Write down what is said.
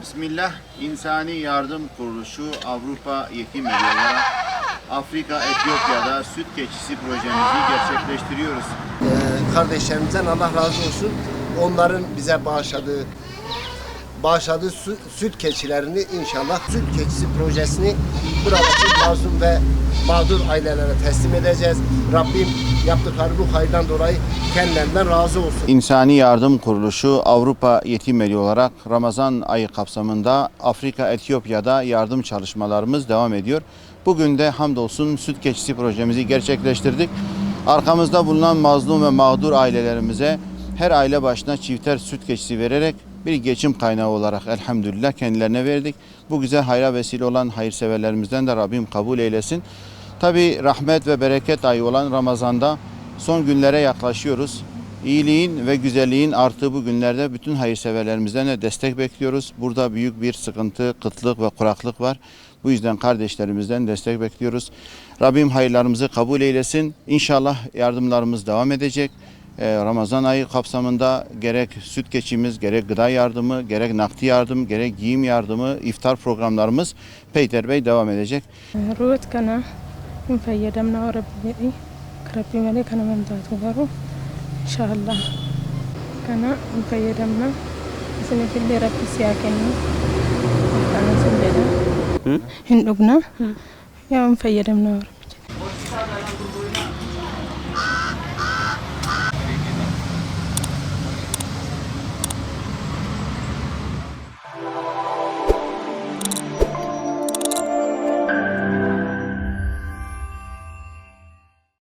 Bismillah, İnsani Yardım Kuruluşu Avrupa Yetim Evi olarak Afrika, Etiyopya'da süt keçisi projemizi gerçekleştiriyoruz. Kardeşlerimizden Allah razı olsun. Onların bize bağışladığı süt keçilerini inşallah süt keçisi projesini buradaki mazlum ve mağdur ailelere teslim edeceğiz. Rabbim yaptıkları bu hayırdan dolayı kendilerinden razı olsun. İnsani Yardım Kuruluşu Avrupa Yetim Evi olarak Ramazan ayı kapsamında Afrika, Etiyopya'da yardım çalışmalarımız devam ediyor. Bugün de hamdolsun süt keçisi projemizi gerçekleştirdik. Arkamızda bulunan mazlum ve mağdur ailelerimize her aile başına çifter süt keçisi vererek bir geçim kaynağı olarak elhamdülillah kendilerine verdik. Bu güzel hayra vesile olan hayırseverlerimizden de Rabbim kabul eylesin. Tabi rahmet ve bereket ayı olan Ramazan'da son günlere yaklaşıyoruz. İyiliğin ve güzelliğin arttığı bu günlerde bütün hayırseverlerimizden de destek bekliyoruz. Burada büyük bir sıkıntı, kıtlık ve kuraklık var. Bu yüzden kardeşlerimizden destek bekliyoruz. Rabbim hayırlarımızı kabul eylesin. İnşallah yardımlarımız devam edecek. Ramazan ayı kapsamında gerek süt keçimiz, gerek gıda yardımı, gerek nakdi yardım, gerek giyim yardımı, iftar programlarımız peyderpey devam edecek. Ruut kana fayyadamna Rabbi malee kana mamtaatu garuu inshaallah kana fayyadamna isinifillee Rabbi siyaa kennu hin dhugna yaa fayyadamna